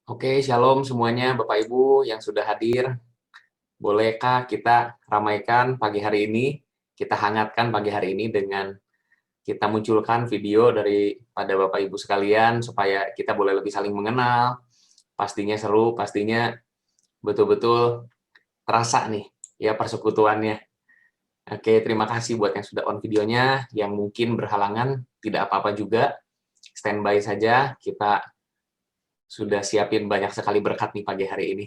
Oke, shalom semuanya Bapak Ibu yang sudah hadir. Bolehkah kita ramaikan pagi hari ini, kita hangatkan pagi hari ini dengan kita munculkan video daripada Bapak Ibu sekalian supaya kita boleh lebih saling mengenal. Pastinya seru, pastinya betul-betul terasa nih ya persekutuannya. Oke, terima kasih buat yang sudah on videonya, yang mungkin berhalangan, tidak apa-apa juga. Standby saja, kita sudah siapin banyak sekali berkat nih pagi hari ini.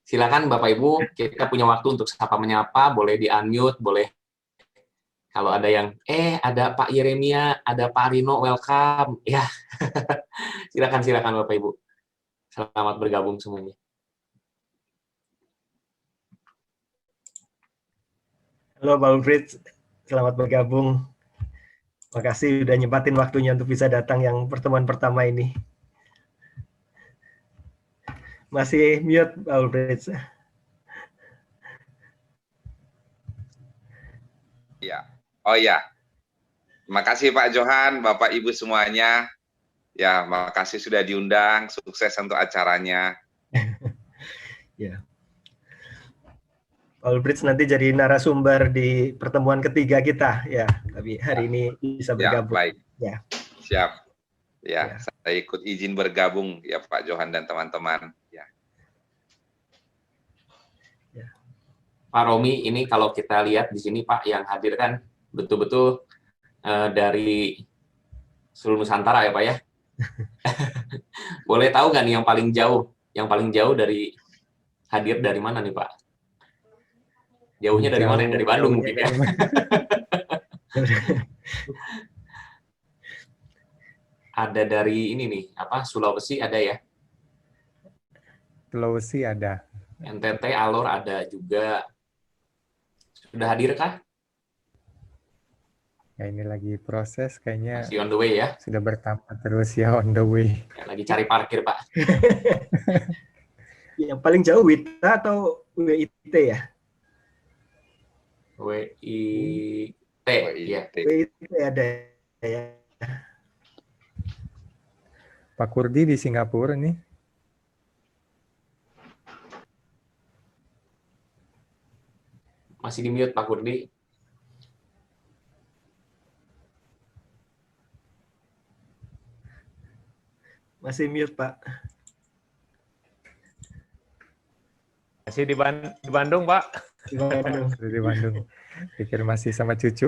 Silakan Bapak Ibu, kita punya waktu untuk sapa menyapa, boleh di-unmute, boleh kalau ada yang, ada Pak Yeremia, ada Pak Rino, welcome. Ya, silakan Bapak Ibu. Selamat bergabung semuanya. Halo Pak Ulfrid, selamat bergabung. Makasih udah nyempatin waktunya untuk bisa datang yang pertemuan pertama ini. Masih mute Pak Ulfrid. Ya. Oh ya. Terima kasih Pak Johan, Bapak Ibu semuanya. Ya, makasih sudah diundang. Sukses untuk acaranya. Ya. Pak Ulfrid nanti jadi narasumber di pertemuan ketiga kita ya, tapi hari ini bisa bergabung. Ya, baik. Ya. Siap. Ya, Ya. saya ikut izin bergabung ya Pak Johan dan teman-teman. Ya. Pak Romi, ini kalau kita lihat di sini Pak yang hadir kan betul-betul dari seluruh Nusantara ya Pak ya. Boleh tahu nggak nih yang paling jauh dari hadir dari mana nih Pak? Jauhnya dari mana? Dari Bandung mungkin ya. Ada dari ini nih, Sulawesi ada ya? Sulawesi ada. NTT, Alor ada juga. Sudah hadir kah? Ya ini lagi proses, kayaknya masih on the way ya? Sudah bertambah terus ya, on the way. Ya, lagi cari parkir Pak. Yang paling jauh WITA atau WIT ya? WIT, ya. WIT ada ya. Pak Kurdi di Singapura nih. Masih di mute Pak Kurdi. Masih mute Pak. Masih di Bandung Pak. Di Bandung. Di Bandung. Pikir masih sama cucu.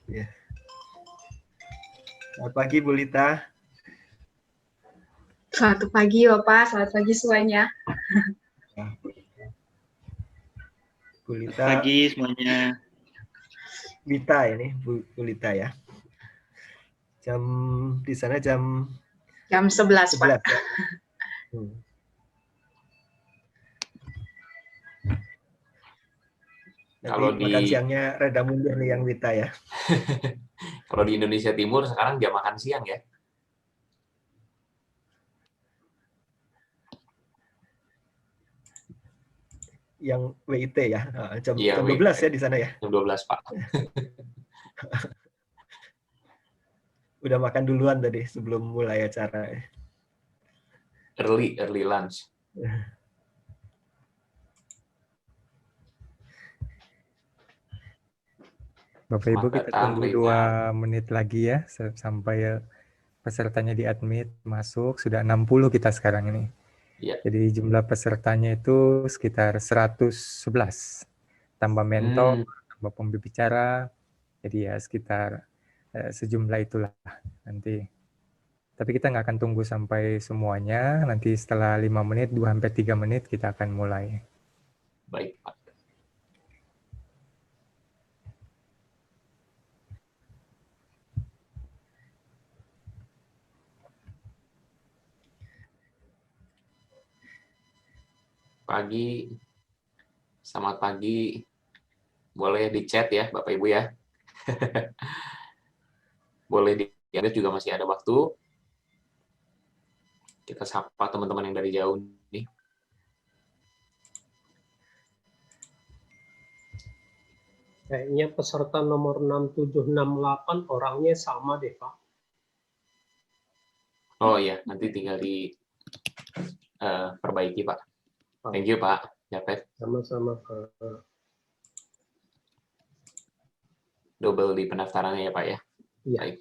Ya. Selamat pagi Bu Lita. Selamat pagi Bapak, selamat pagi semuanya. Bu Lita. Selamat pagi semuanya. Lita ini Bu Lita ya. Jam di sana jam 11 Pak. Ya. Kalau makan siangnya reda mundur nih yang Wita ya. Kalau di Indonesia Timur sekarang jam makan siang ya. Yang WIT ya, jam 12 WIT. ya di sana ya. Jam 12 Pak. Udah makan duluan tadi sebelum mulai acara. Early lunch. Bapak Ibu kita tunggu 2 menit lagi ya sampai pesertanya di-admit masuk. Sudah 60 kita sekarang ini. Ya. Jadi jumlah pesertanya itu sekitar 111. Tambah mentor, tambah pembicara. Jadi ya sekitar sejumlah itulah nanti. Tapi kita nggak akan tunggu sampai semuanya. Nanti setelah 5 menit, 2-3 menit kita akan mulai. Baik Pak. Pagi, selamat pagi, boleh di chat ya Bapak Ibu ya. Boleh di chat juga masih ada waktu. Kita sapa teman-teman yang dari jauh nih. Kayaknya peserta nomor 6768 orangnya sama deh Pak. Oh iya, nanti tinggal di perbaiki, Pak. Thank you, Pak Japet. Sama-sama, Pak. Double di pendaftarannya ya, Pak ya. Iya. Baik.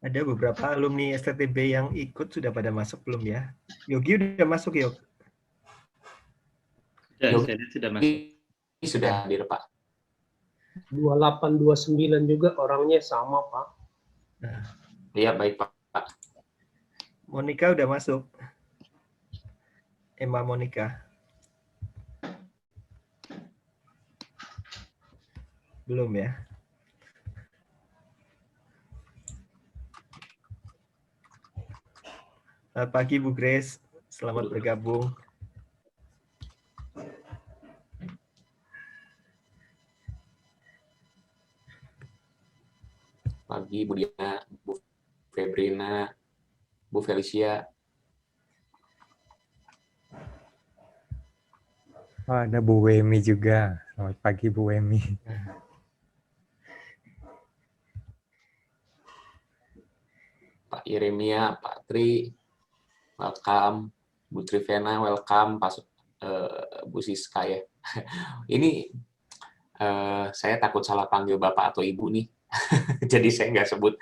Ada beberapa alumni STTB yang ikut sudah pada masuk belum ya? Yogi udah masuk, Yog? Sudah masuk. Sudah hadir, Pak. 2829 juga orangnya sama, Pak. Nah, Iya, baik, Pak. Monica udah masuk. Emma Monica. Belum ya? Selamat pagi Bu Grace, selamat bergabung. Pagi Bu Diana, Bu Febrina, Bu Felicia. Oh, ada Bu Wemi juga. Selamat pagi Bu Wemi. Pak Yeremia, Pak Tri, welcome. Bu Trivena, welcome. Bu Siska ya. Ini saya takut salah panggil Bapak atau Ibu nih. Jadi saya nggak sebut.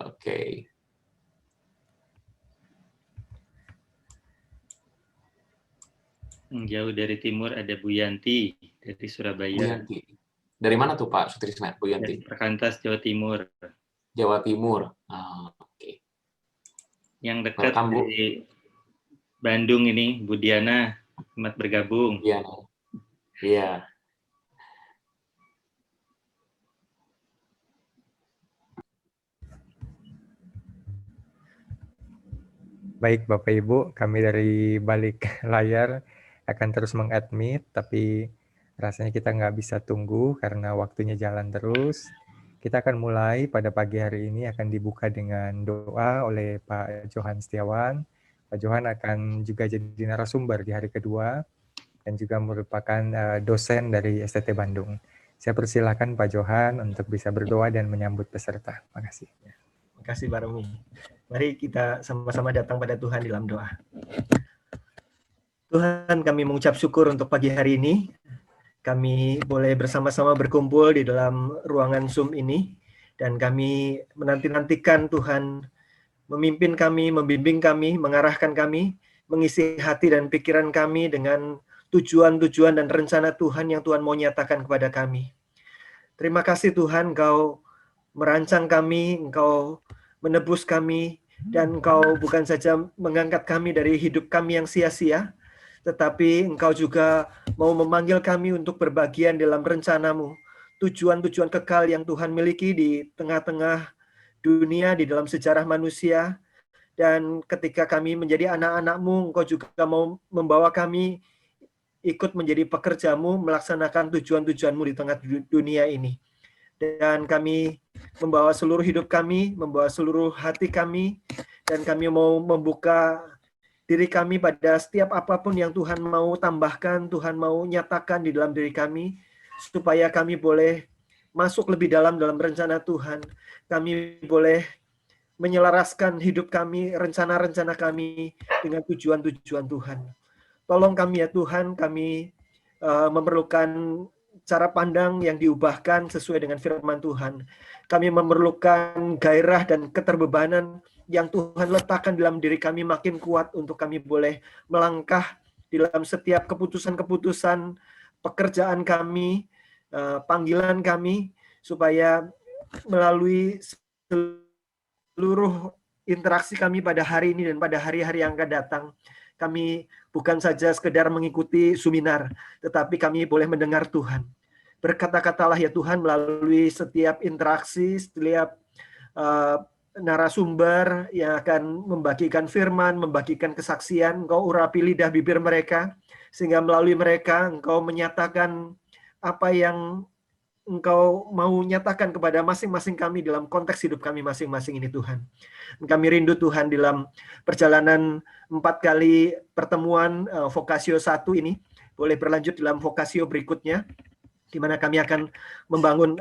Oke. Jauh dari timur ada Bu Yanti dari Surabaya. Bu Yanti. Dari mana tuh Pak Sutrisna, Bu Yanti? Dari Perkantas, Jawa Timur. Jawa Timur. Oke. Yang dekat Welcome, Bu. dari Bandung ini, Bu Diana, selamat bergabung. Diana. Iya. Baik Bapak Ibu, kami dari balik layar akan terus mengadmit, tapi rasanya kita nggak bisa tunggu karena waktunya jalan terus. Kita akan mulai pada pagi hari ini akan dibuka dengan doa oleh Pak Johan Setiawan. Pak Johan akan juga jadi narasumber di hari kedua dan juga merupakan dosen dari STT Bandung. Saya persilakan Pak Johan untuk bisa berdoa dan menyambut peserta. Terima kasih. Terima kasih Pak Romi. Mari kita sama-sama datang pada Tuhan dalam doa. Tuhan, kami mengucap syukur untuk pagi hari ini. Kami boleh bersama-sama berkumpul di dalam ruangan Zoom ini. Dan kami menanti-nantikan Tuhan memimpin kami, membimbing kami, mengarahkan kami, mengisi hati dan pikiran kami dengan tujuan-tujuan dan rencana Tuhan yang Tuhan mau nyatakan kepada kami. Terima kasih Tuhan, Engkau merancang kami, Engkau menebus kami, dan Engkau bukan saja mengangkat kami dari hidup kami yang sia-sia, tetapi Engkau juga mau memanggil kami untuk berbagian dalam rencana-Mu, tujuan-tujuan kekal yang Tuhan miliki di tengah-tengah dunia, di dalam sejarah manusia. Dan ketika kami menjadi anak-anak-Mu, Engkau juga mau membawa kami ikut menjadi pekerja-Mu, melaksanakan tujuan-tujuan-Mu di tengah dunia ini. Dan kami membawa seluruh hidup kami, membawa seluruh hati kami, dan kami mau membuka diri kami pada setiap apapun yang Tuhan mau tambahkan, Tuhan mau nyatakan di dalam diri kami, supaya kami boleh masuk lebih dalam rencana Tuhan. Kami boleh menyelaraskan hidup kami, rencana-rencana kami dengan tujuan-tujuan Tuhan. Tolong kami ya Tuhan, kami memerlukan cara pandang yang diubahkan sesuai dengan firman Tuhan. Kami memerlukan gairah dan keterbebanan yang Tuhan letakkan dalam diri kami makin kuat untuk kami boleh melangkah dalam setiap keputusan-keputusan pekerjaan kami, panggilan kami, supaya melalui seluruh interaksi kami pada hari ini dan pada hari-hari yang akan datang, kami bukan saja sekedar mengikuti seminar, tetapi kami boleh mendengar Tuhan. Berkata-katalah ya Tuhan melalui setiap interaksi, setiap narasumber yang akan membagikan firman, membagikan kesaksian. Engkau urapi lidah bibir mereka, sehingga melalui mereka Engkau menyatakan apa yang Engkau mau nyatakan kepada masing-masing kami dalam konteks hidup kami masing-masing ini Tuhan. Kami rindu Tuhan dalam perjalanan 4 kali pertemuan Vokasio 1 ini, boleh berlanjut dalam Vokasio berikutnya, di mana kami akan membangun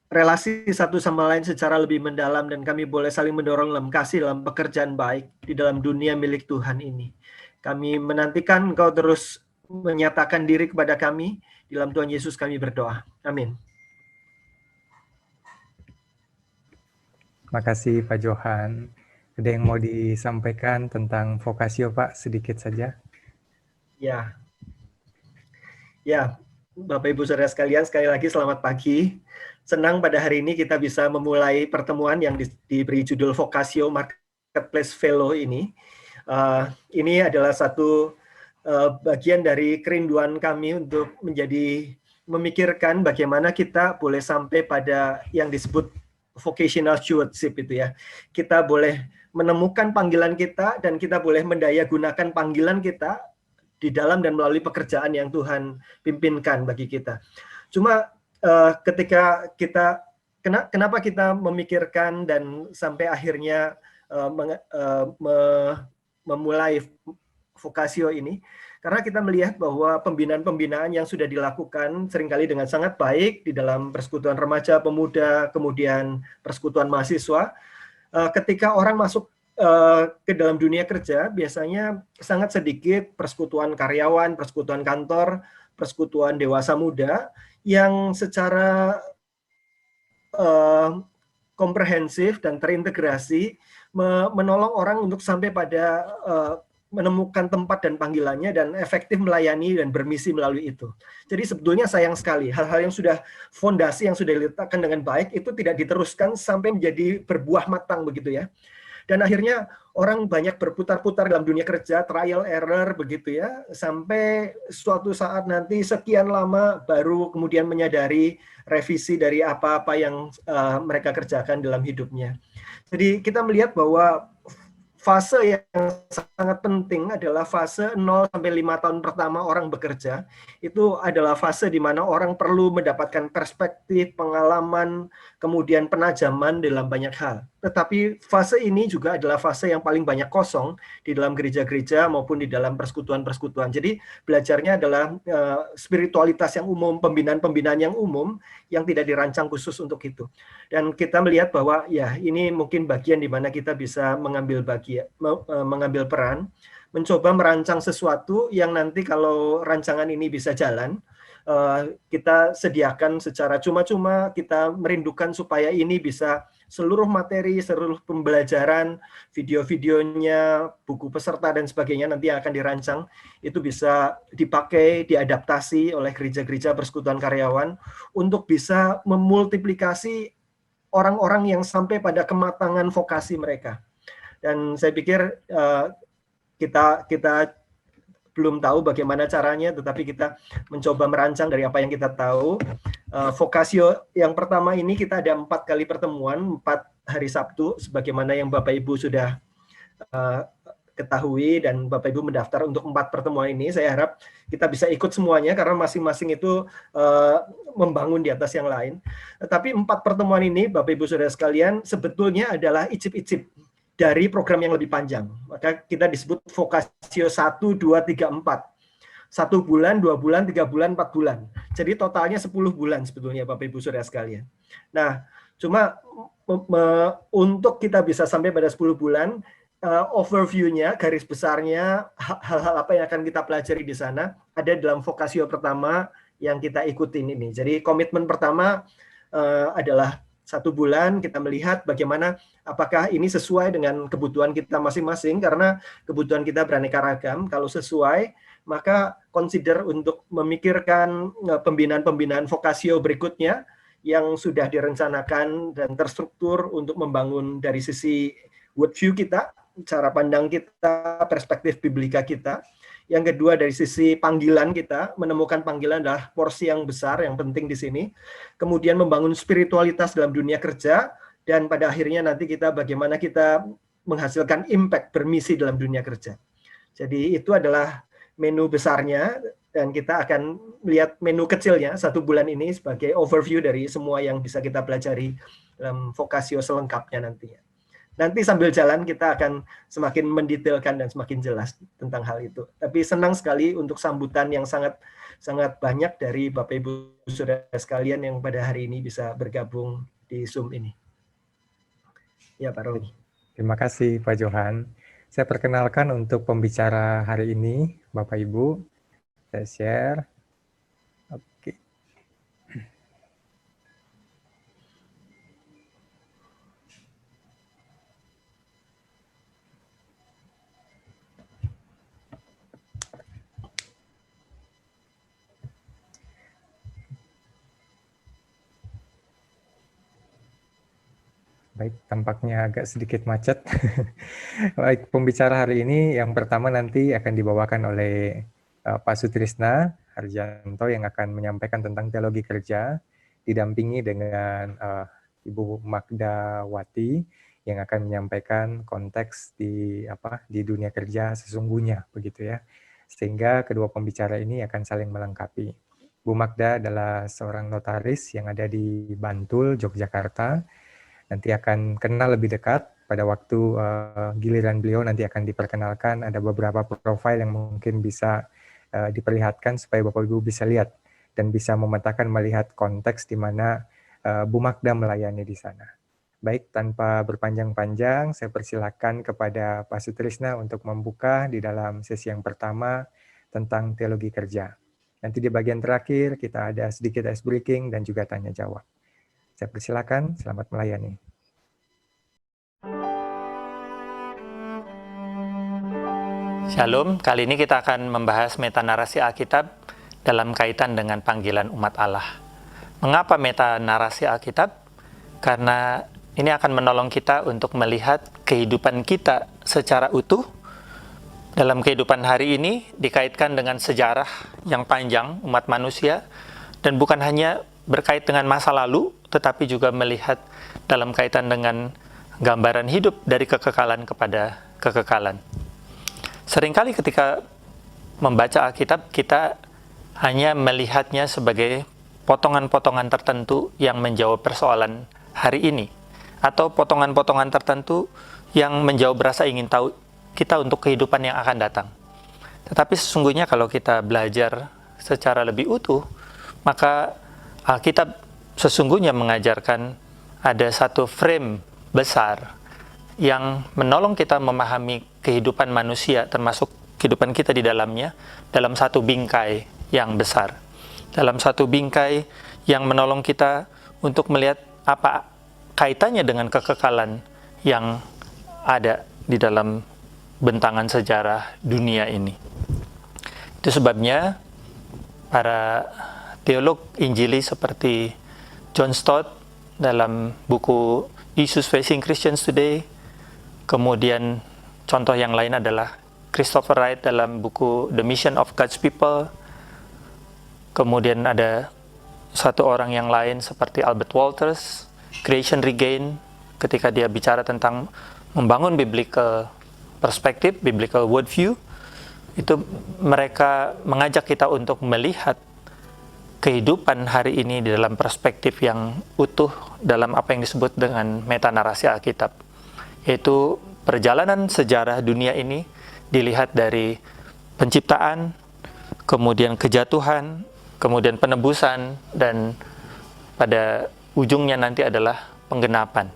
relasi satu sama lain secara lebih mendalam, dan kami boleh saling mendorong dalam kasih, dalam pekerjaan baik di dalam dunia milik Tuhan ini. Kami menantikan Engkau terus menyatakan diri kepada kami. Di dalam Tuhan Yesus kami berdoa. Amin. Makasih Pak Johan. Ada yang mau disampaikan tentang Vokasio Pak, sedikit saja? Ya, Bapak Ibu Saudara sekalian, sekali lagi selamat pagi. Senang pada hari ini kita bisa memulai pertemuan yang diberi judul Vokasio Marketplace Fellow ini. Ini adalah satu bagian dari kerinduan kami untuk memikirkan bagaimana kita boleh sampai pada yang disebut vocational stewardship itu ya. Kita boleh menemukan panggilan kita dan kita boleh mendayagunakan panggilan kita di dalam dan melalui pekerjaan yang Tuhan pimpinkan bagi kita. Cuma ketika kita kenapa kita memikirkan dan sampai akhirnya memulai Vokasio ini, karena kita melihat bahwa pembinaan-pembinaan yang sudah dilakukan seringkali dengan sangat baik di dalam persekutuan remaja, pemuda, kemudian persekutuan mahasiswa, ketika orang masuk ke dalam dunia kerja, biasanya sangat sedikit persekutuan karyawan, persekutuan kantor, persekutuan dewasa muda, yang secara komprehensif dan terintegrasi menolong orang untuk sampai pada menemukan tempat dan panggilannya dan efektif melayani dan bermisi melalui itu. Jadi sebetulnya sayang sekali hal-hal yang sudah fondasi yang sudah diletakkan dengan baik itu tidak diteruskan sampai menjadi berbuah matang begitu ya. Dan akhirnya orang banyak berputar-putar dalam dunia kerja, trial error begitu ya, sampai suatu saat nanti sekian lama baru kemudian menyadari revisi dari apa-apa yang mereka kerjakan dalam hidupnya. Jadi kita melihat bahwa fase yang sangat penting adalah fase 0 sampai 5 tahun pertama orang bekerja. Itu adalah fase di mana orang perlu mendapatkan perspektif, pengalaman, kemudian penajaman dalam banyak hal. Tetapi fase ini juga adalah fase yang paling banyak kosong di dalam gereja-gereja maupun di dalam persekutuan-persekutuan. Jadi belajarnya adalah spiritualitas yang umum, pembinaan-pembinaan yang umum yang tidak dirancang khusus untuk itu. Dan kita melihat bahwa ya ini mungkin bagian di mana kita bisa mengambil peran, mencoba merancang sesuatu yang nanti kalau rancangan ini bisa jalan, kita sediakan secara cuma-cuma, kita merindukan supaya ini bisa seluruh materi, seluruh pembelajaran, video-videonya, buku peserta dan sebagainya nanti akan dirancang, itu bisa dipakai, diadaptasi oleh gereja-gereja persekutuan karyawan untuk bisa memultiplikasi orang-orang yang sampai pada kematangan vokasi mereka. Dan saya pikir kita belum tahu bagaimana caranya, tetapi kita mencoba merancang dari apa yang kita tahu. Vokasio yang pertama ini kita ada 4 kali pertemuan, 4 hari Sabtu, sebagaimana yang Bapak Ibu sudah ketahui, dan Bapak Ibu mendaftar untuk 4 pertemuan ini. Saya harap kita bisa ikut semuanya, karena masing-masing itu membangun di atas yang lain. Tetapi 4 pertemuan ini, Bapak Ibu Saudara sekalian, sebetulnya adalah icip-icip dari program yang lebih panjang. Maka kita disebut Vokasio 1, 2, 3, 4. 1 bulan, 2 bulan, 3 bulan, 4 bulan. Jadi totalnya 10 bulan sebetulnya Bapak Ibu Saudara sekalian. Nah, cuma untuk kita bisa sampai pada 10 bulan, overview-nya, garis besarnya, hal-hal apa yang akan kita pelajari di sana, ada dalam Vokasio pertama yang kita ikutin ini. Jadi komitmen pertama adalah 1 bulan, kita melihat bagaimana apakah ini sesuai dengan kebutuhan kita masing-masing, karena kebutuhan kita beraneka ragam. Kalau sesuai, maka consider untuk memikirkan pembinaan-pembinaan Vokasio berikutnya yang sudah direncanakan dan terstruktur untuk membangun dari sisi worldview kita, cara pandang kita, perspektif biblika kita. Yang kedua dari sisi panggilan kita, menemukan panggilan adalah porsi yang besar, yang penting di sini. Kemudian membangun spiritualitas dalam dunia kerja, dan pada akhirnya nanti kita bagaimana kita menghasilkan impact bermisi dalam dunia kerja. Jadi itu adalah menu besarnya. Dan kita akan melihat menu kecilnya 1 bulan ini sebagai overview dari semua yang bisa kita pelajari dalam Vocatio selengkapnya nantinya. Nanti sambil jalan kita akan semakin mendetailkan dan semakin jelas tentang hal itu. Tapi senang sekali untuk sambutan yang sangat banyak dari Bapak Ibu Saudara sekalian yang pada hari ini bisa bergabung di Zoom ini. Ya, Pak Robi. Terima kasih Pak Johan. Saya perkenalkan untuk pembicara hari ini, Bapak Ibu. Saya share. Oke. Baik, tampaknya agak sedikit macet. Baik, pembicara hari ini yang pertama nanti akan dibawakan oleh Pak Sutrisna Harjanto yang akan menyampaikan tentang teologi kerja, didampingi dengan Ibu Magda Wati yang akan menyampaikan konteks di dunia kerja sesungguhnya, begitu ya. Sehingga kedua pembicara ini akan saling melengkapi. Bu Magda adalah seorang notaris yang ada di Bantul, Yogyakarta. Nanti akan kenal lebih dekat pada waktu giliran beliau nanti akan diperkenalkan. Ada beberapa profil yang mungkin bisa diperlihatkan supaya Bapak Ibu bisa lihat dan bisa memetakan melihat konteks di mana Bu Magda melayani di sana. Baik, tanpa berpanjang-panjang, saya persilakan kepada Pak Sutrisna untuk membuka di dalam sesi yang pertama tentang teologi kerja. Nanti di bagian terakhir kita ada sedikit ice breaking dan juga tanya jawab. Saya persilakan, selamat melayani. Shalom, kali ini kita akan membahas metanarasi Alkitab dalam kaitan dengan panggilan umat Allah. Mengapa metanarasi Alkitab? Karena ini akan menolong kita untuk melihat kehidupan kita secara utuh. Dalam kehidupan hari ini dikaitkan dengan sejarah yang panjang umat manusia, dan bukan hanya berkait dengan masa lalu, tetapi juga melihat dalam kaitan dengan gambaran hidup dari kekekalan kepada kekekalan. Seringkali ketika membaca Alkitab, kita hanya melihatnya sebagai potongan-potongan tertentu yang menjawab persoalan hari ini, atau potongan-potongan tertentu yang menjawab rasa ingin tahu kita untuk kehidupan yang akan datang. Tetapi sesungguhnya kalau kita belajar secara lebih utuh, maka Alkitab sesungguhnya mengajarkan ada satu frame besar yang menolong kita memahami kehidupan manusia, termasuk kehidupan kita di dalamnya, dalam satu bingkai yang besar. Dalam satu bingkai yang menolong kita untuk melihat apa kaitannya dengan kekekalan yang ada di dalam bentangan sejarah dunia ini. Itu sebabnya para teolog Injili seperti John Stott dalam buku Issues Facing Christians Today, kemudian contoh yang lain adalah Christopher Wright dalam buku The Mission of God's People, kemudian ada satu orang yang lain seperti Albert Walters, Creation Regained, ketika dia bicara tentang membangun biblical perspective, biblical worldview, itu mereka mengajak kita untuk melihat kehidupan hari ini di dalam perspektif yang utuh dalam apa yang disebut dengan metanarasi Alkitab, yaitu perjalanan sejarah dunia ini dilihat dari penciptaan, kemudian kejatuhan, kemudian penebusan, dan pada ujungnya nanti adalah penggenapan.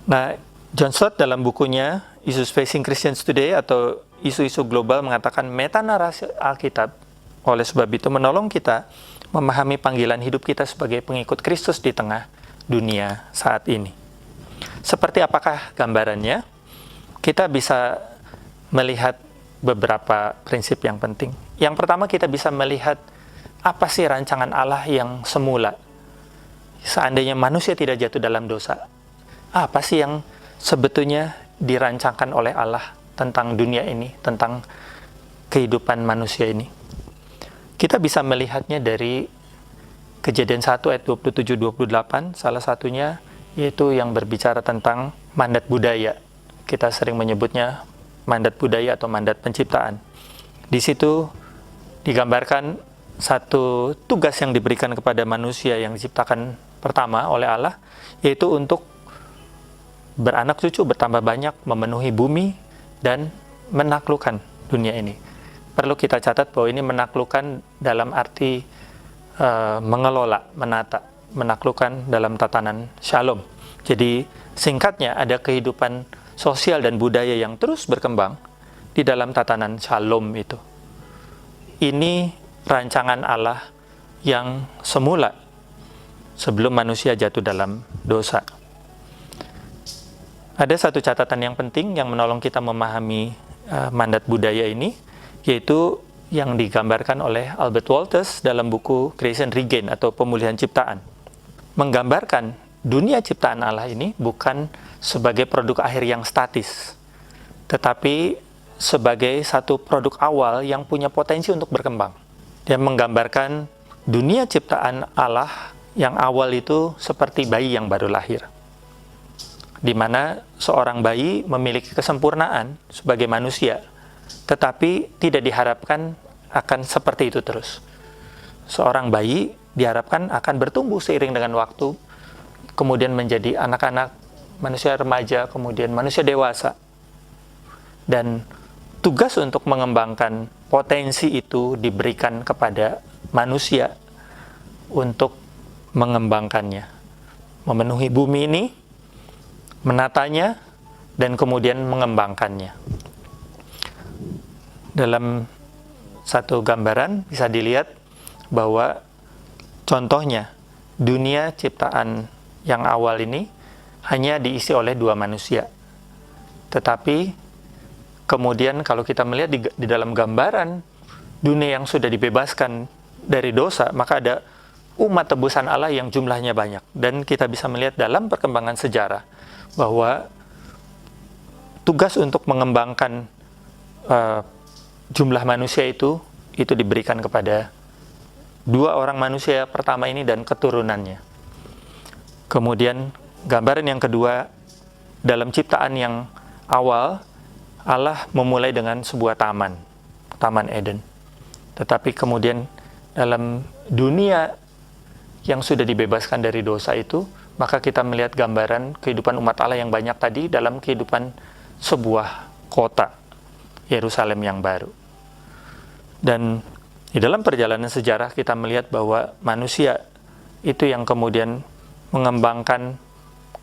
Nah, John Stott dalam bukunya Issues Facing Christians Today atau isu-isu global mengatakan metanarasi Alkitab oleh sebab itu menolong kita memahami panggilan hidup kita sebagai pengikut Kristus di tengah dunia saat ini. Seperti apakah gambarannya? Kita bisa melihat beberapa prinsip yang penting. Yang pertama, kita bisa melihat apa sih rancangan Allah yang semula. Seandainya manusia tidak jatuh dalam dosa, apa sih yang sebetulnya dirancangkan oleh Allah tentang dunia ini, tentang kehidupan manusia ini? Kita bisa melihatnya dari Kejadian 1 ayat 27-28, salah satunya yaitu yang berbicara tentang mandat budaya. Kita sering menyebutnya mandat budaya atau mandat penciptaan. Di situ digambarkan satu tugas yang diberikan kepada manusia yang diciptakan pertama oleh Allah, yaitu untuk beranak cucu, bertambah banyak, memenuhi bumi, dan menaklukkan dunia ini. Perlu kita catat bahwa ini menaklukkan dalam arti mengelola, menata, menaklukkan dalam tatanan shalom. Jadi singkatnya ada kehidupan sosial dan budaya yang terus berkembang di dalam tatanan shalom itu. Ini rancangan Allah yang semula sebelum manusia jatuh dalam dosa. Ada satu catatan yang penting yang menolong kita memahami mandat budaya ini, yaitu yang digambarkan oleh Albert Wolters dalam buku Creation Regain atau Pemulihan Ciptaan. Menggambarkan dunia ciptaan Allah ini bukan sebagai produk akhir yang statis, tetapi sebagai satu produk awal yang punya potensi untuk berkembang. Dia menggambarkan dunia ciptaan Allah yang awal itu seperti bayi yang baru lahir, di mana seorang bayi memiliki kesempurnaan sebagai manusia, tetapi tidak diharapkan akan seperti itu terus. Seorang bayi diharapkan akan bertumbuh seiring dengan waktu, kemudian menjadi anak-anak, manusia remaja, kemudian manusia dewasa. Dan tugas untuk mengembangkan potensi itu diberikan kepada manusia untuk mengembangkannya, memenuhi bumi ini, menatanya, dan kemudian mengembangkannya. Dalam satu gambaran bisa dilihat bahwa contohnya dunia ciptaan yang awal ini hanya diisi oleh 2 manusia. Tetapi kemudian kalau kita melihat di dalam gambaran dunia yang sudah dibebaskan dari dosa, maka ada umat tebusan Allah yang jumlahnya banyak. Dan kita bisa melihat dalam perkembangan sejarah bahwa tugas untuk mengembangkan jumlah manusia itu diberikan kepada 2 orang manusia pertama ini dan keturunannya. Kemudian gambaran yang kedua, dalam ciptaan yang awal, Allah memulai dengan sebuah taman, Taman Eden. Tetapi kemudian dalam dunia yang sudah dibebaskan dari dosa itu, maka kita melihat gambaran kehidupan umat Allah yang banyak tadi dalam kehidupan sebuah kota, Yerusalem yang baru. Dan di dalam perjalanan sejarah kita melihat bahwa manusia itu yang kemudian mengembangkan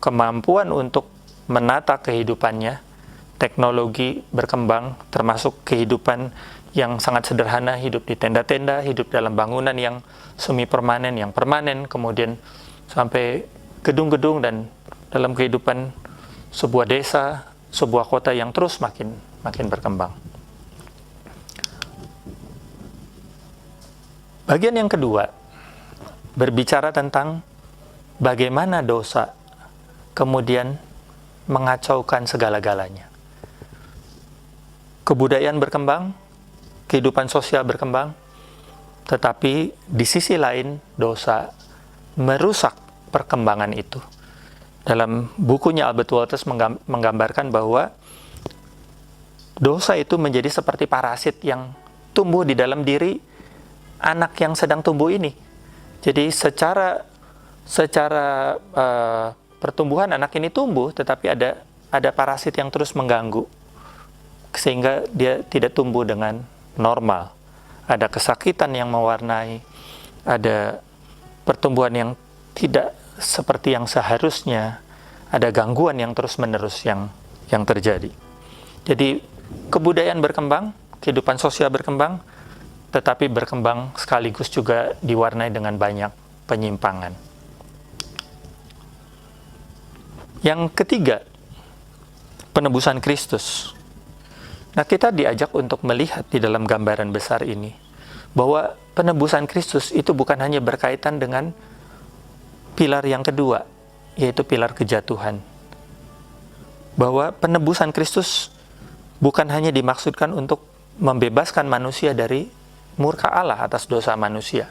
kemampuan untuk menata kehidupannya. Teknologi berkembang, termasuk kehidupan yang sangat sederhana, hidup di tenda-tenda, hidup dalam bangunan yang semi permanen, yang permanen, kemudian sampai gedung-gedung, dan dalam kehidupan sebuah desa, sebuah kota yang terus makin berkembang. Bagian yang kedua berbicara tentang bagaimana dosa kemudian mengacaukan segala-galanya. Kebudayaan berkembang, kehidupan sosial berkembang, tetapi di sisi lain dosa merusak perkembangan itu. Dalam bukunya Albert Wolters menggambarkan bahwa dosa itu menjadi seperti parasit yang tumbuh di dalam diri anak yang sedang tumbuh ini. Jadi secara pertumbuhan anak ini tumbuh, tetapi ada parasit yang terus mengganggu, sehingga dia tidak tumbuh dengan normal. Ada kesakitan yang mewarnai, ada pertumbuhan yang tidak seperti yang seharusnya, ada gangguan yang terus-menerus yang terjadi. Jadi kebudayaan berkembang, kehidupan sosial berkembang, tetapi berkembang sekaligus juga diwarnai dengan banyak penyimpangan. Yang ketiga, penebusan Kristus. Nah, kita diajak untuk melihat di dalam gambaran besar ini bahwa penebusan Kristus itu bukan hanya berkaitan dengan pilar yang kedua, yaitu pilar kejatuhan. Bahwa penebusan Kristus bukan hanya dimaksudkan untuk membebaskan manusia dari murka Allah atas dosa manusia,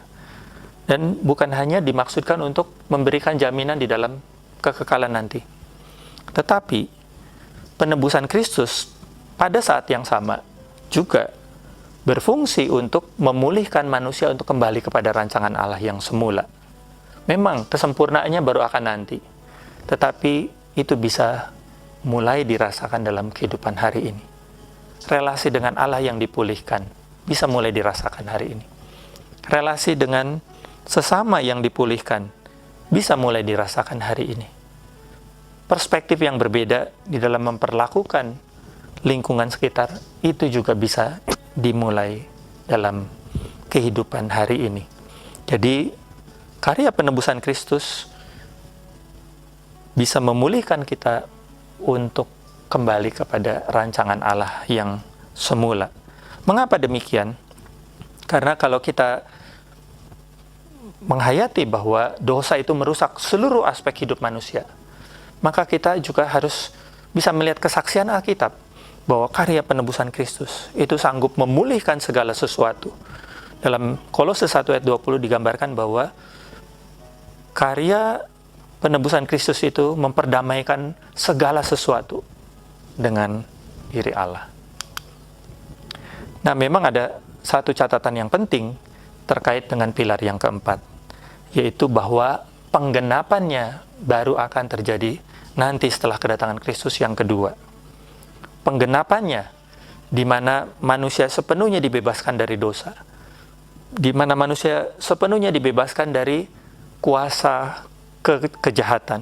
dan bukan hanya dimaksudkan untuk memberikan jaminan di dalam kekekalan nanti. Tetapi penebusan Kristus pada saat yang sama juga berfungsi untuk memulihkan manusia untuk kembali kepada rancangan Allah yang semula. Memang kesempurnaannya baru akan nanti, tetapi itu bisa mulai dirasakan dalam kehidupan hari ini. Relasi dengan Allah yang dipulihkan bisa mulai dirasakan hari ini. Relasi dengan sesama yang dipulihkan bisa mulai dirasakan hari ini. Perspektif yang berbeda di dalam memperlakukan lingkungan sekitar itu juga bisa dimulai dalam kehidupan hari ini. Jadi karya penebusan Kristus bisa memulihkan kita untuk kembali kepada rancangan Allah yang semula. Mengapa demikian? Karena kalau kita menghayati bahwa dosa itu merusak seluruh aspek hidup manusia, maka kita juga harus bisa melihat kesaksian Alkitab bahwa karya penebusan Kristus itu sanggup memulihkan segala sesuatu. Dalam Kolose 1 ayat 20 digambarkan bahwa karya penebusan Kristus itu memperdamaikan segala sesuatu dengan diri Allah. Nah, memang ada satu catatan yang penting terkait dengan pilar yang keempat, yaitu bahwa penggenapannya baru akan terjadi nanti setelah kedatangan Kristus yang kedua. Penggenapannya di mana manusia sepenuhnya dibebaskan dari dosa, di mana manusia sepenuhnya dibebaskan dari kuasa kejahatan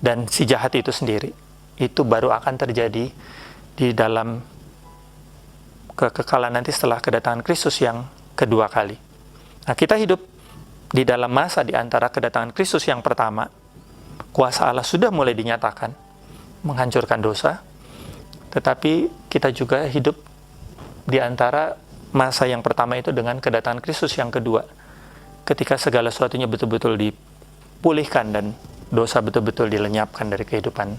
dan si jahat itu sendiri. Itu baru akan terjadi di dalam kekekalan nanti setelah kedatangan Kristus yang kedua kali. Nah, kita hidup di dalam masa di antara kedatangan Kristus yang pertama, kuasa Allah sudah mulai dinyatakan menghancurkan dosa, tetapi kita juga hidup di antara masa yang pertama itu dengan kedatangan Kristus yang kedua, ketika segala sesuatunya betul-betul dipulihkan dan dosa betul-betul dilenyapkan dari kehidupan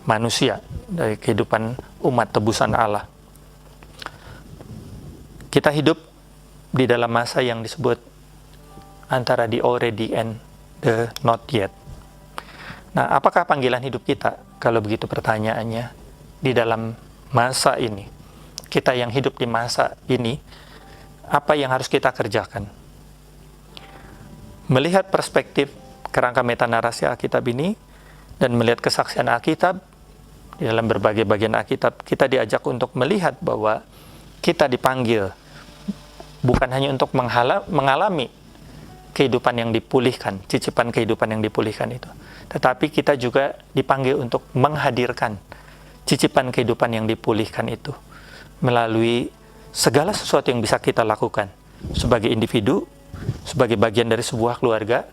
manusia, dari kehidupan umat tebusan Allah. Kita hidup di dalam masa yang disebut antara the already and the not yet. Nah, apakah panggilan hidup kita? Kalau begitu pertanyaannya, di dalam masa ini, kita yang hidup di masa ini, apa yang harus kita kerjakan? Melihat perspektif kerangka metanarasi Alkitab ini, dan melihat kesaksian Alkitab, di dalam berbagai bagian Alkitab, kita diajak untuk melihat bahwa kita dipanggil bukan hanya untuk mengalami kehidupan yang dipulihkan, cicipan kehidupan yang dipulihkan itu, tetapi kita juga dipanggil untuk menghadirkan cicipan kehidupan yang dipulihkan itu melalui segala sesuatu yang bisa kita lakukan sebagai individu, sebagai bagian dari sebuah keluarga,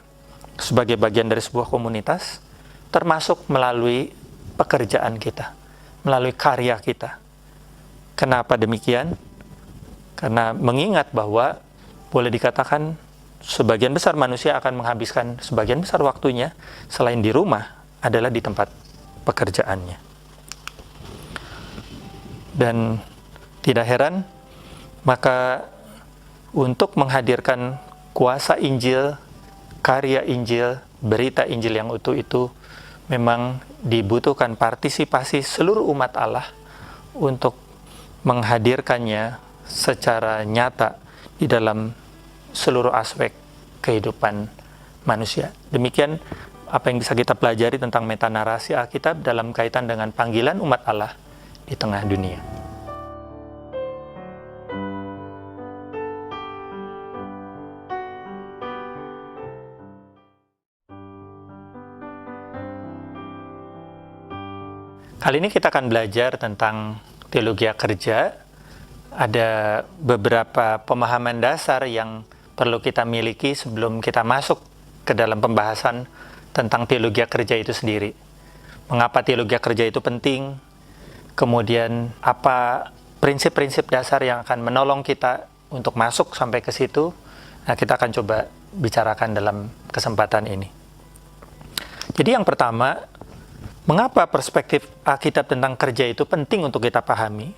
sebagai bagian dari sebuah komunitas, termasuk melalui pekerjaan kita, melalui karya kita. Kenapa demikian? Karena mengingat bahwa boleh dikatakan sebagian besar manusia akan menghabiskan sebagian besar waktunya selain di rumah adalah di tempat pekerjaannya. Dan tidak heran, maka untuk menghadirkan kuasa Injil, karya Injil, berita Injil yang utuh itu memang dibutuhkan partisipasi seluruh umat Allah untuk menghadirkannya secara nyata di dalam seluruh aspek kehidupan manusia. Demikian apa yang bisa kita pelajari tentang metanarasi Alkitab dalam kaitan dengan panggilan umat Allah di tengah dunia. Kali ini kita akan belajar tentang teologi kerja. Ada beberapa pemahaman dasar yang perlu kita miliki sebelum kita masuk ke dalam pembahasan tentang teologi kerja itu sendiri. Mengapa teologi kerja itu penting? Kemudian apa prinsip-prinsip dasar yang akan menolong kita untuk masuk sampai ke situ? Nah, kita akan coba bicarakan dalam kesempatan ini. Jadi yang pertama, mengapa perspektif Alkitab tentang kerja itu penting untuk kita pahami?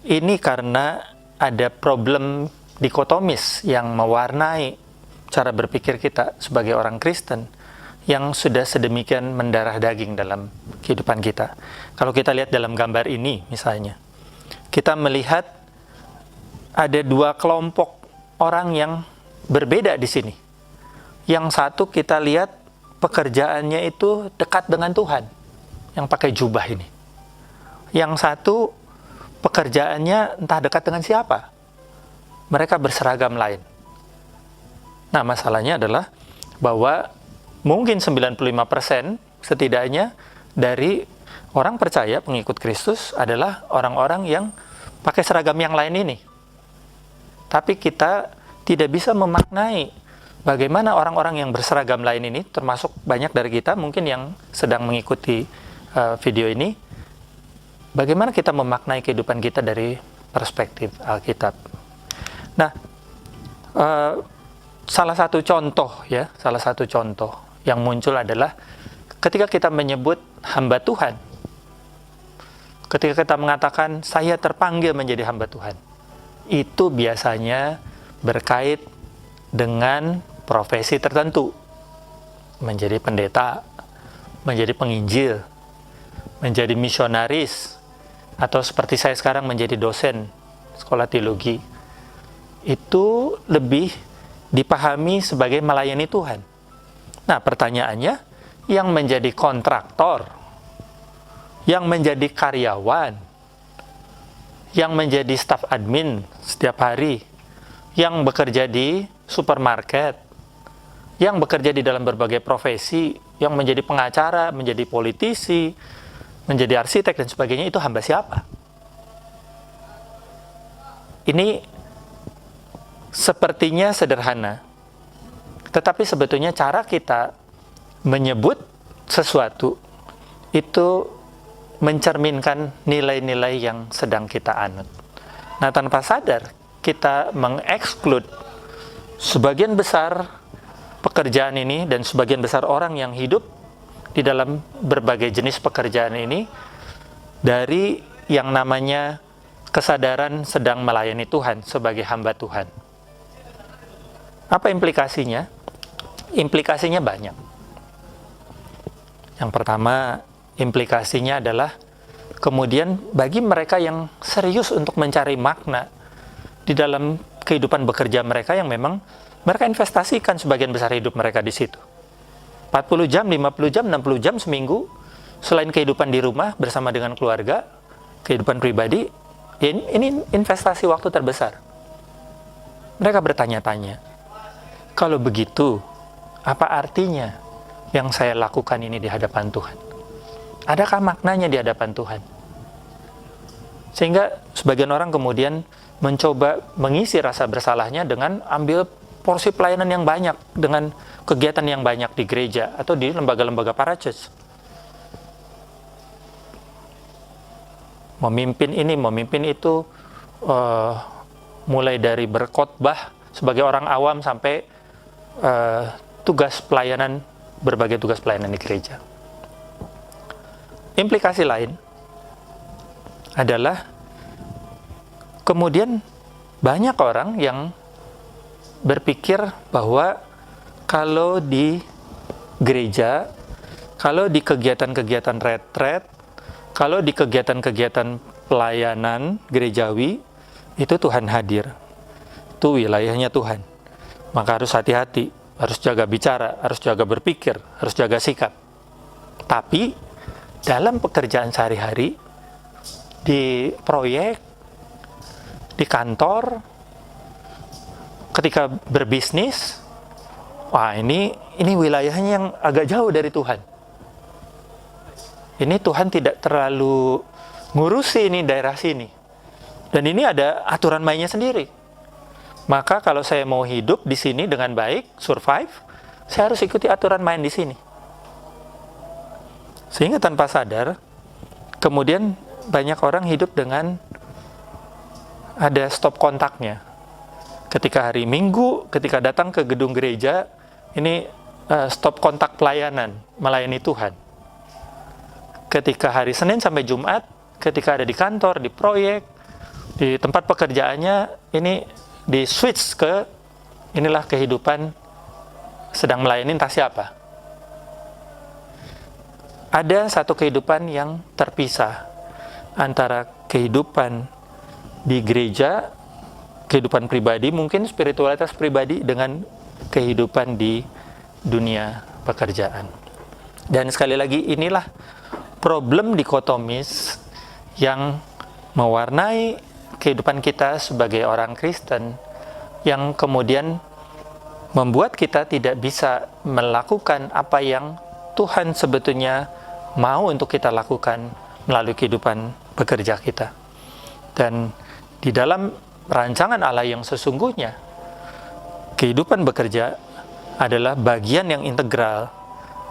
Ini karena ada problem dikotomis yang mewarnai cara berpikir kita sebagai orang Kristen yang sudah sedemikian mendarah daging dalam kehidupan kita. Kalau kita lihat dalam gambar ini misalnya, kita melihat ada dua kelompok orang yang berbeda di sini. Yang satu kita lihat pekerjaannya itu dekat dengan Tuhan, yang pakai jubah ini. Yang satu pekerjaannya entah dekat dengan siapa. Mereka berseragam lain. Nah, masalahnya adalah bahwa mungkin 95% setidaknya dari orang percaya pengikut Kristus adalah orang-orang yang pakai seragam yang lain ini. Tapi kita tidak bisa memaknai bagaimana orang-orang yang berseragam lain ini, termasuk banyak dari kita mungkin yang sedang mengikuti video ini, bagaimana kita memaknai kehidupan kita dari perspektif Alkitab. Nah, salah satu contoh yang muncul adalah ketika kita menyebut hamba Tuhan. Ketika kita mengatakan saya terpanggil menjadi hamba Tuhan, itu biasanya berkait dengan profesi tertentu. Menjadi pendeta, menjadi penginjil, menjadi misionaris, atau seperti saya sekarang menjadi dosen sekolah teologi. Itu lebih dipahami sebagai melayani Tuhan. Nah, pertanyaannya, yang menjadi kontraktor, yang menjadi karyawan, yang menjadi staf admin setiap hari, yang bekerja di supermarket, yang bekerja di dalam berbagai profesi, yang menjadi pengacara, menjadi politisi, menjadi arsitek dan sebagainya, itu hamba siapa? Ini sepertinya sederhana, tetapi sebetulnya cara kita menyebut sesuatu itu mencerminkan nilai-nilai yang sedang kita anut. Nah, tanpa sadar kita mengeksklud sebagian besar pekerjaan ini dan sebagian besar orang yang hidup di dalam berbagai jenis pekerjaan ini dari yang namanya kesadaran sedang melayani Tuhan sebagai hamba Tuhan. Apa implikasinya? Implikasinya banyak. Yang pertama, implikasinya adalah kemudian bagi mereka yang serius untuk mencari makna di dalam kehidupan bekerja mereka yang memang mereka investasikan sebagian besar hidup mereka di situ. 40 jam, 50 jam, 60 jam seminggu, selain kehidupan di rumah bersama dengan keluarga, kehidupan pribadi, ini investasi waktu terbesar. Mereka bertanya-tanya, kalau begitu, apa artinya yang saya lakukan ini di hadapan Tuhan? Adakah maknanya di hadapan Tuhan? Sehingga sebagian orang kemudian mencoba mengisi rasa bersalahnya dengan ambil porsi pelayanan yang banyak, dengan kegiatan yang banyak di gereja atau di lembaga-lembaga parachurch. Memimpin ini, memimpin itu, mulai dari berkhotbah sebagai orang awam sampai tugas pelayanan, berbagai tugas pelayanan di gereja. Implikasi lain adalah kemudian banyak orang yang berpikir bahwa kalau di gereja, kalau di kegiatan-kegiatan retret, kalau di kegiatan-kegiatan pelayanan gerejawi, itu Tuhan hadir. Itu wilayahnya Tuhan. Maka harus hati-hati, harus jaga bicara, harus jaga berpikir, harus jaga sikap. Tapi dalam pekerjaan sehari-hari, di proyek, di kantor, ketika berbisnis, wah ini wilayahnya yang agak jauh dari Tuhan. Ini Tuhan tidak terlalu ngurusi ini daerah sini. Dan ini ada aturan mainnya sendiri. Maka kalau saya mau hidup di sini dengan baik, survive, saya harus ikuti aturan main di sini. Sehingga tanpa sadar, kemudian banyak orang hidup dengan ada stop kontaknya. Ketika hari Minggu, ketika datang ke gedung gereja, ini stop kontak pelayanan, melayani Tuhan. Ketika hari Senin sampai Jumat, ketika ada di kantor, di proyek, di tempat pekerjaannya, ini di switch ke inilah kehidupan sedang melayani entah siapa. Ada satu kehidupan yang terpisah antara kehidupan di gereja kehidupan pribadi, mungkin spiritualitas pribadi dengan kehidupan di dunia pekerjaan. Dan sekali lagi, inilah problem dikotomis yang mewarnai kehidupan kita sebagai orang Kristen, yang kemudian membuat kita tidak bisa melakukan apa yang Tuhan sebetulnya mau untuk kita lakukan melalui kehidupan bekerja kita. Dan di dalam rancangan Allah yang sesungguhnya, kehidupan bekerja adalah bagian yang integral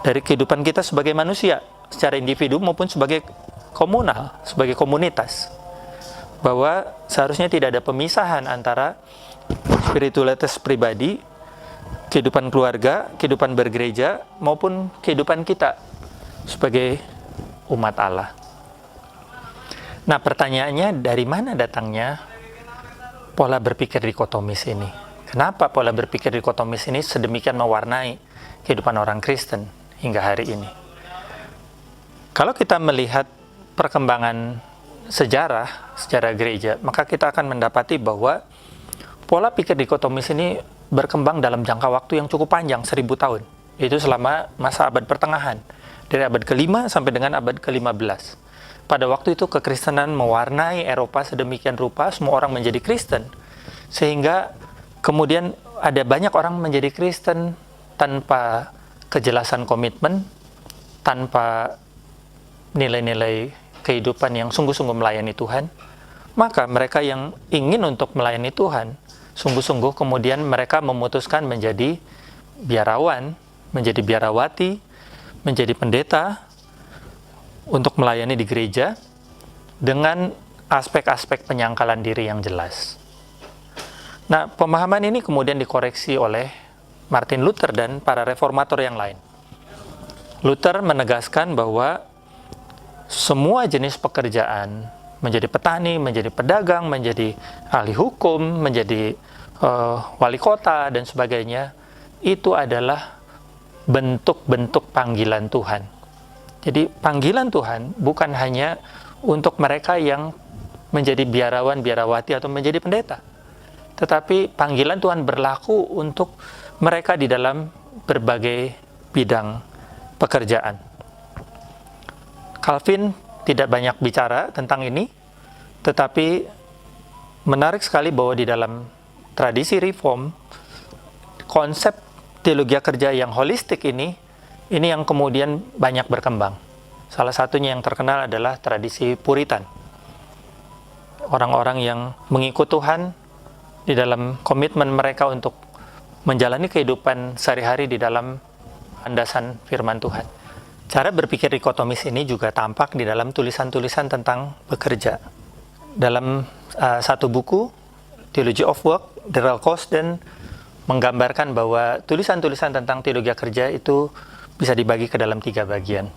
dari kehidupan kita sebagai manusia, secara individu maupun sebagai komunal, sebagai komunitas. Bahwa seharusnya tidak ada pemisahan antara spiritualitas pribadi, kehidupan keluarga, kehidupan bergereja, maupun kehidupan kita sebagai umat Allah. Nah, pertanyaannya, dari mana datangnya pola berpikir dikotomis ini? Kenapa pola berpikir dikotomis ini sedemikian mewarnai kehidupan orang Kristen hingga hari ini? Kalau kita melihat perkembangan sejarah gereja, maka kita akan mendapati bahwa pola pikir dikotomis ini berkembang dalam jangka waktu yang cukup panjang, 1000 tahun. Itu selama masa abad pertengahan, dari abad ke-5 sampai dengan abad ke-15. Pada waktu itu kekristenan mewarnai Eropa sedemikian rupa, semua orang menjadi Kristen, sehingga kemudian ada banyak orang menjadi Kristen tanpa kejelasan komitmen, tanpa nilai-nilai kehidupan yang sungguh-sungguh melayani Tuhan. Maka mereka yang ingin untuk melayani Tuhan, sungguh-sungguh kemudian mereka memutuskan menjadi biarawan, menjadi biarawati, menjadi pendeta, untuk melayani di gereja dengan aspek-aspek penyangkalan diri yang jelas. Nah, pemahaman ini kemudian dikoreksi oleh Martin Luther dan para reformator yang lain. Luther menegaskan bahwa semua jenis pekerjaan, menjadi petani, menjadi pedagang, menjadi ahli hukum, menjadi wali kota, dan sebagainya, itu adalah bentuk-bentuk panggilan Tuhan. Jadi panggilan Tuhan bukan hanya untuk mereka yang menjadi biarawan, biarawati, atau menjadi pendeta. Tetapi panggilan Tuhan berlaku untuk mereka di dalam berbagai bidang pekerjaan. Calvin tidak banyak bicara tentang ini, tetapi menarik sekali bahwa di dalam tradisi reform, konsep teologi kerja yang holistik ini yang kemudian banyak berkembang. Salah satunya yang terkenal adalah tradisi Puritan. Orang-orang yang mengikut Tuhan di dalam komitmen mereka untuk menjalani kehidupan sehari-hari di dalam landasan firman Tuhan. Cara berpikir dikotomis ini juga tampak di dalam tulisan-tulisan tentang bekerja. Dalam satu buku, Theology of Work, Darrell Cosden menggambarkan bahwa tulisan-tulisan tentang teologi kerja itu bisa dibagi ke dalam 3 bagian.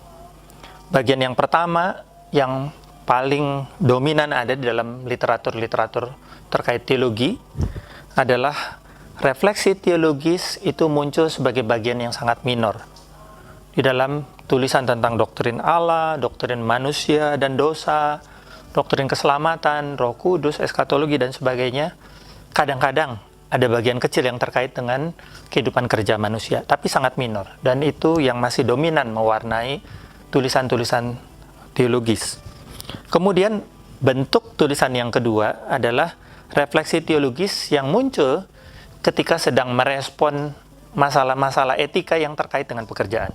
Bagian yang pertama, yang paling dominan ada di dalam literatur-literatur terkait teologi, adalah refleksi teologis itu muncul sebagai bagian yang sangat minor. Di dalam tulisan tentang doktrin Allah, doktrin manusia dan dosa, doktrin keselamatan, Roh Kudus, eskatologi, dan sebagainya, kadang-kadang ada bagian kecil yang terkait dengan kehidupan kerja manusia, tapi sangat minor. Dan itu yang masih dominan mewarnai tulisan-tulisan teologis. Kemudian bentuk tulisan yang kedua adalah refleksi teologis yang muncul ketika sedang merespon masalah-masalah etika yang terkait dengan pekerjaan.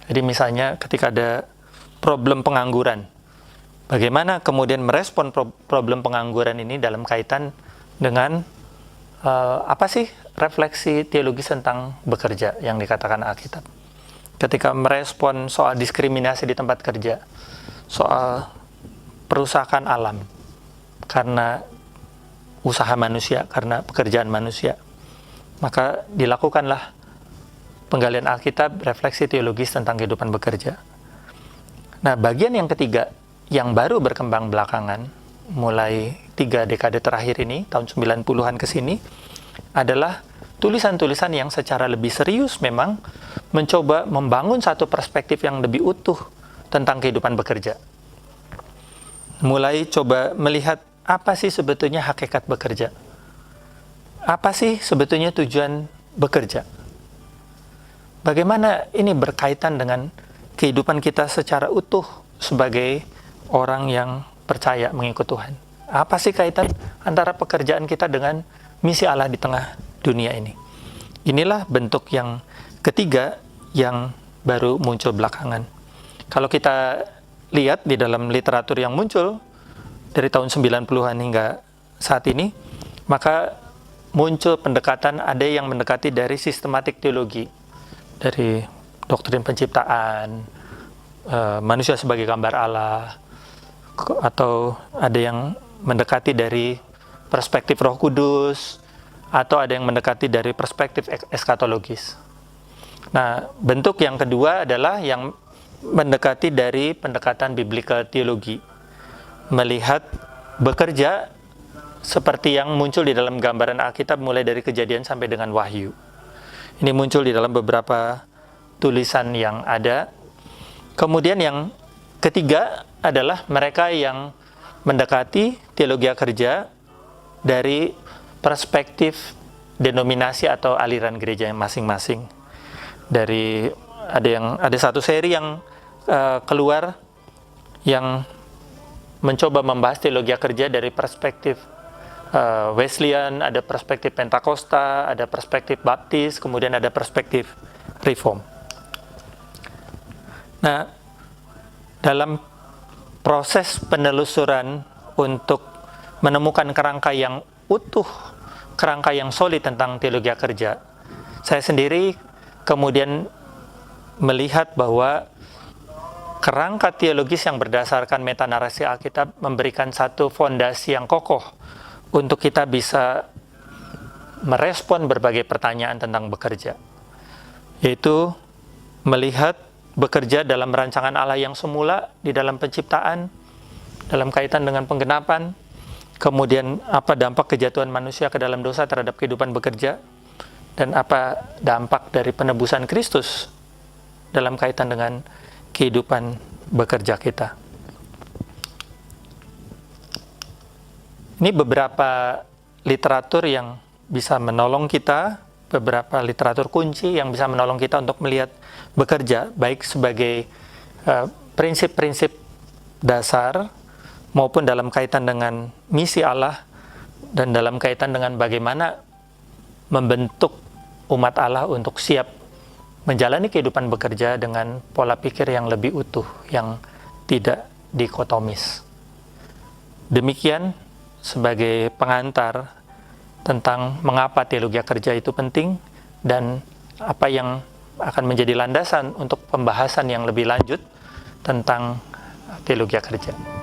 Jadi misalnya ketika ada problem pengangguran, bagaimana kemudian merespon problem pengangguran ini dalam kaitan dengan apa sih refleksi teologis tentang bekerja yang dikatakan Alkitab. Ketika merespon soal diskriminasi di tempat kerja, soal perusakan alam karena usaha manusia, karena pekerjaan manusia, maka dilakukanlah penggalian Alkitab, refleksi teologis tentang kehidupan bekerja. Nah, bagian yang ketiga yang baru berkembang belakangan, mulai 3 dekade terakhir ini, tahun 90-an ke sini, adalah tulisan-tulisan yang secara lebih serius memang mencoba membangun satu perspektif yang lebih utuh tentang kehidupan bekerja. Mulai coba melihat apa sih sebetulnya hakikat bekerja. apa sih sebetulnya tujuan bekerja? Bagaimana ini berkaitan dengan kehidupan kita secara utuh sebagai orang yang percaya mengikut Tuhan? Apa sih kaitan antara pekerjaan kita dengan misi Allah di tengah dunia ini? Inilah bentuk yang ketiga yang baru muncul belakangan. Kalau kita lihat di dalam literatur yang muncul dari tahun 90-an hingga saat ini, maka muncul pendekatan, ada yang mendekati dari sistematik teologi, dari doktrin penciptaan, manusia sebagai gambar Allah, atau ada yang mendekati dari perspektif Roh Kudus, atau ada yang mendekati dari perspektif eskatologis. Nah, bentuk yang kedua adalah yang mendekati dari pendekatan biblical teologi, melihat bekerja seperti yang muncul di dalam gambaran Alkitab mulai dari Kejadian sampai dengan Wahyu. Ini muncul di dalam beberapa tulisan yang ada. Kemudian yang ketiga adalah mereka yang mendekati teologi kerja dari perspektif denominasi atau aliran gereja masing-masing. Ada satu seri yang keluar yang mencoba membahas teologi kerja dari perspektif Wesleyan, ada perspektif Pentakosta, ada perspektif Baptis, kemudian ada perspektif Reform. Nah, dalam proses penelusuran untuk menemukan kerangka yang utuh, kerangka yang solid tentang teologi kerja, saya sendiri kemudian melihat bahwa kerangka teologis yang berdasarkan metanarasi Alkitab memberikan satu fondasi yang kokoh untuk kita bisa merespon berbagai pertanyaan tentang bekerja, yaitu melihat bekerja dalam rancangan Allah yang semula di dalam penciptaan, dalam kaitan dengan penggenapan, kemudian apa dampak kejatuhan manusia ke dalam dosa terhadap kehidupan bekerja, dan apa dampak dari penebusan Kristus dalam kaitan dengan kehidupan bekerja kita. Ini beberapa literatur yang bisa menolong kita, beberapa literatur kunci yang bisa menolong kita untuk melihat bekerja, baik sebagai prinsip-prinsip dasar, maupun dalam kaitan dengan misi Allah, dan dalam kaitan dengan bagaimana membentuk umat Allah untuk siap menjalani kehidupan bekerja dengan pola pikir yang lebih utuh, yang tidak dikotomis. Demikian sebagai pengantar tentang mengapa teologi kerja itu penting dan apa yang akan menjadi landasan untuk pembahasan yang lebih lanjut tentang teologi kerja.